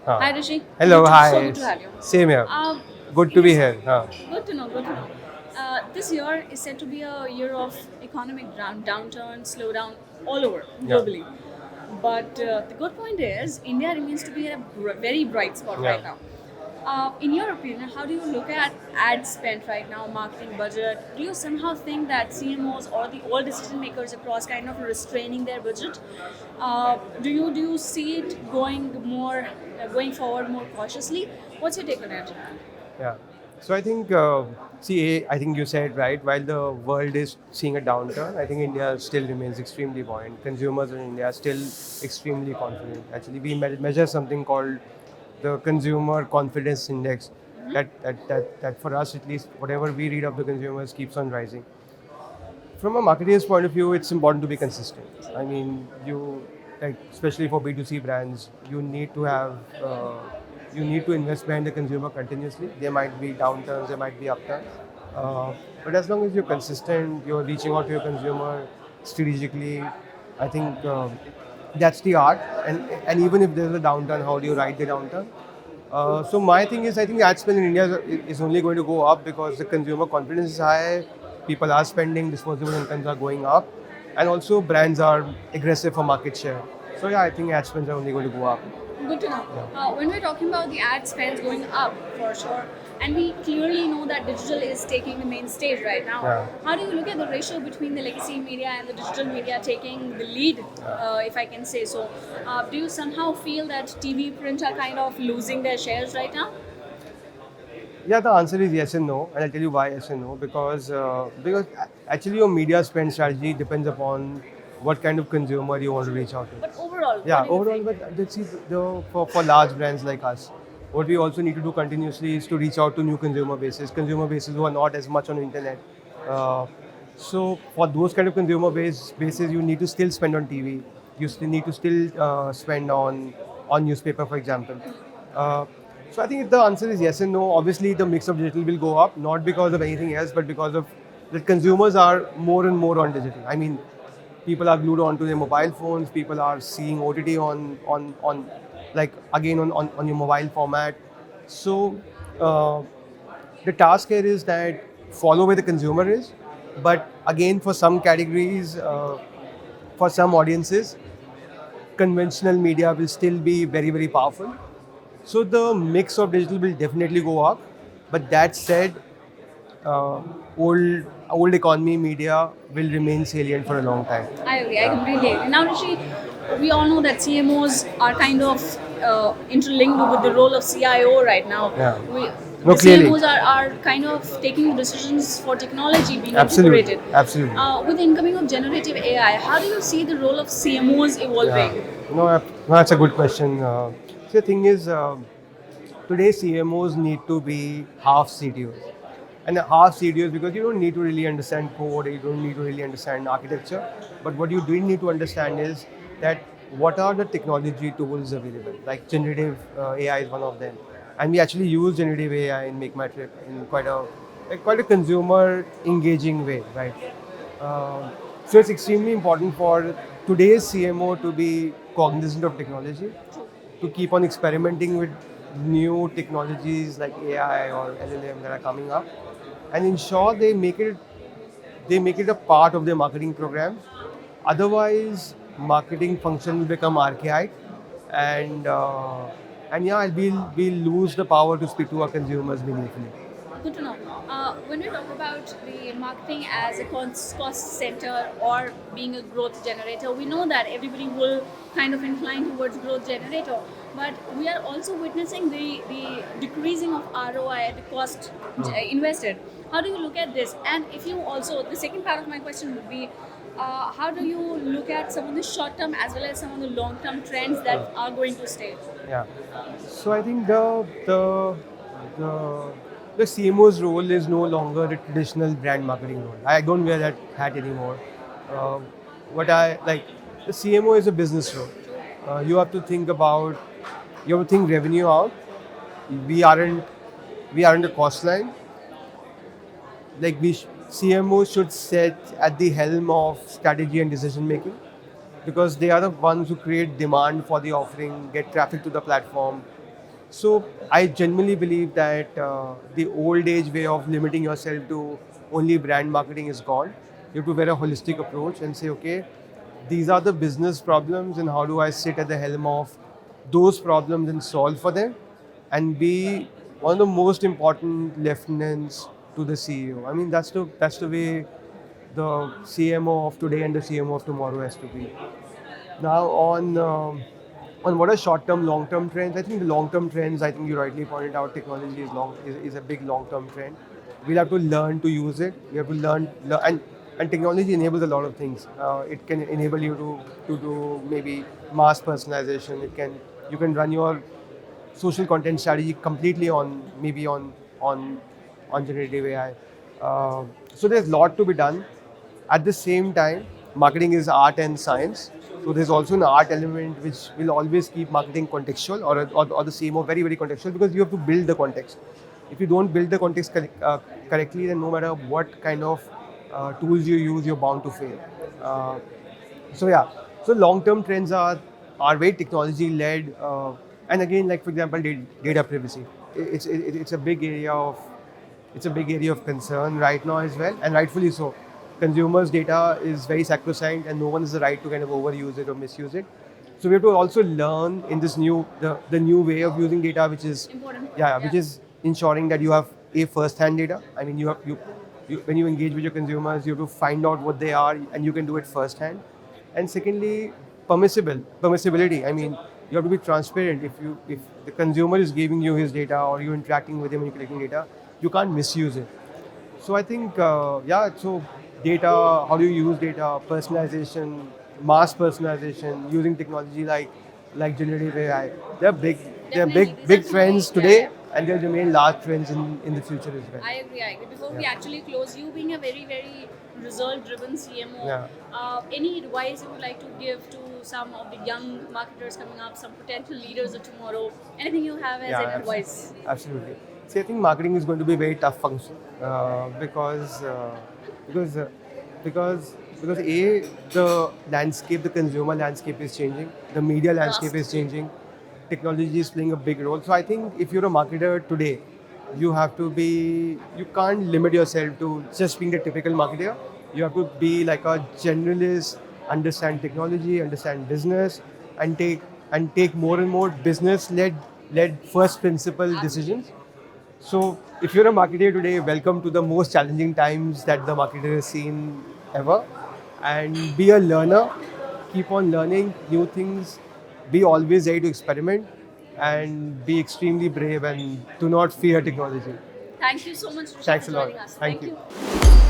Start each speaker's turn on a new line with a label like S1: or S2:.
S1: Hi Rishi.
S2: Hello,
S1: So
S2: hi.
S1: good to have you.
S2: Same here.
S1: Um,
S2: Good to be
S1: yes,
S2: here.
S1: good to know. Good to know. This year is said to be a year of economic downturn, slowdown all over
S2: Yeah,
S1: globally. But the good point is, India remains to be a very bright spot
S2: yeah.
S1: right now. In your opinion, how do you look at ad spend right now, marketing budget? Do you somehow think that CMOs or the all decision makers across kind of restraining their budget? Do you see it going forward more cautiously? What's your take on it?
S2: Yeah. So I think, I think you said right. While the world is seeing a downturn, I think India still remains extremely buoyant. Consumers in India are still extremely confident. Actually, we measure something called the Consumer Confidence Index. That for us at least, whatever we read of the consumers keeps on rising. From a marketer's point of view, it's important to be consistent. I mean, especially for B2C brands, you need to invest behind the consumer continuously. There might be downturns, there might be upturns. But as long as you're consistent, you're reaching out to your consumer strategically, I think that's the art. And even if there's a downturn, how do you ride the downturn? So my thing is, I think ad spend in India is only going to go up because the consumer confidence is high, people are spending, disposable incomes are going up, and also brands are aggressive for market share. So yeah, I think ad spends are only going to go up.
S1: Good to know.
S2: Yeah.
S1: When we're talking about the ad spends going up for sure, and we clearly know that digital is taking the main stage right now.
S2: Yeah.
S1: How do you look at the ratio between the legacy media and the digital media taking the lead, if I can say so? Do you somehow feel that TV print are kind of losing their shares right now?
S2: Yeah, the answer is yes and no, and I'll tell you why yes and no. Because actually your media spend strategy depends upon what kind of consumer you want to reach out to.
S1: But overall, what
S2: Yeah,
S1: do you
S2: overall,
S1: think?
S2: but let's see, for large brands like us, what we also need to do continuously is to reach out to new consumer bases who are not as much on the internet. Uh, so for those kind of bases, you need to still spend on TV. You still need to spend on newspaper, for example. Uh, so I think the answer is yes and no. Obviously, the mix of digital will go up, not because of anything else, but because of the consumers are more and more on digital. I mean, people are glued onto their mobile phones. People are seeing OTT on like again on your mobile format. So the task here is that follow where the consumer is, but again for some categories, for some audiences, conventional media will still be very powerful. So the mix of digital will definitely go up. But that said, uh, old economy media will remain salient for a long time.
S1: I agree. I
S2: Yeah.
S1: completely agree. Now, Rishi, we all know that CMOs are kind of interlinked with the role of CIO right now.
S2: Yeah.
S1: We,
S2: No,
S1: the
S2: clearly.
S1: CMOs are kind of taking the decisions for technology being
S2: Absolutely.
S1: incorporated.
S2: Absolutely.
S1: With the incoming of generative AI, how do you see the role of CMOs
S2: Yeah.
S1: evolving?
S2: No, that's a good question. So the thing is, today CMOs need to be half CTOs. And half CTOs because you don't need to really understand code, you don't need to really understand architecture. But what you do need to understand is that what are the technology tools available? Like generative AI is one of them. And we actually use generative AI in MakeMyTrip in quite a consumer engaging way, right? So it's extremely important for today's CMO to be cognizant of technology, to keep on experimenting with new technologies like AI or LLM that are coming up, and ensure they make it a part of their marketing program. Otherwise, marketing function will become archaic, and and yeah, we'll lose the power to speak to our consumers meaningfully.
S1: Good to know. When we talk about the marketing as a cost center or being a growth generator, we know that everybody will kind of incline towards growth generator. But we are also witnessing the decreasing of ROI, the cost invested. How do you look at this? And if you also, the second part of my question would be, how do you look at some of the short term as well as some of the long term trends that are going to stay?
S2: Yeah. So I think the the CMO's role is no longer a traditional brand marketing role. I don't wear that hat anymore. Uh, what I like, the CMO is a business role. You have to think about, you have to think revenue out. We aren't we aren't a cost line. Like CMOs should sit at the helm of strategy and decision making because they are the ones who create demand for the offering, get traffic to the platform, So I genuinely believe that the old age way of limiting yourself to only brand marketing is gone. You have to wear a holistic approach and say, okay, these are the business problems, and how do I sit at the helm of those problems and solve for them, and be one of the most important lieutenants to the CEO. I mean, that's the way the CMO of today and the CMO of tomorrow has to be. Now on what are short-term, long-term trends? I think the long-term trends, I think you rightly pointed out, technology is a big long-term trend. We'll have to learn to use it. We have to and technology enables a lot of things. It can enable you to do maybe mass personalization. You can run your social content strategy completely on generative AI. So there's a lot to be done. At the same time, marketing is art and science. So there's also an art element which will always keep marketing contextual or the same or very, very contextual, because you have to build the context. If you don't build the context correctly, then no matter what kind of tools you use, you're bound to fail. So yeah, so long-term trends are very technology-led, and again, like for example, data privacy. It's a big area of concern right now as well, and rightfully so. Consumers' data is very sacrosanct, and no one has the right to kind of overuse it or misuse it. So we have to also learn in this the new way of using data, which is
S1: Important.
S2: which is ensuring that you have a first-hand data. I mean, you when you engage with your consumers, you have to find out what they are, and you can do it firsthand. And secondly, permissibility. I mean, you have to be transparent. If the consumer is giving you his data, or you're interacting with him and you're collecting data, you can't misuse it. So I think, so data, how do you use data, personalization, mass personalization, using technology like generative AI. They're big,
S1: Definitely, these are
S2: big
S1: two
S2: trends
S1: very-
S2: today,
S1: yeah.
S2: and they'll remain large trends in the future as well.
S1: I agree. I agree. Before we
S2: Yeah.
S1: actually close, you being a very, very result-driven CMO,
S2: Yeah.
S1: any advice you would like to give to some of the young marketers coming up, some potential leaders of tomorrow? Anything you have as an advice?
S2: Absolutely. See, I think marketing is going to be a very tough function because uh, because the landscape, the consumer landscape is changing, the media landscape is changing, technology is playing a big role. So I think if you're a marketer today, you can't limit yourself to just being the typical marketer. You have to be like a generalist, understand technology, understand business, and take more and more business led first principle decisions. So, if you're a marketer today, welcome to the most challenging times that the marketer has seen ever. And be a learner, keep on learning new things, be always ready to experiment, and be extremely brave, and do not fear technology.
S1: Thank you so much, Rishi,
S2: Thanks
S1: for
S2: a lot.
S1: joining us.
S2: Thank you.
S1: You.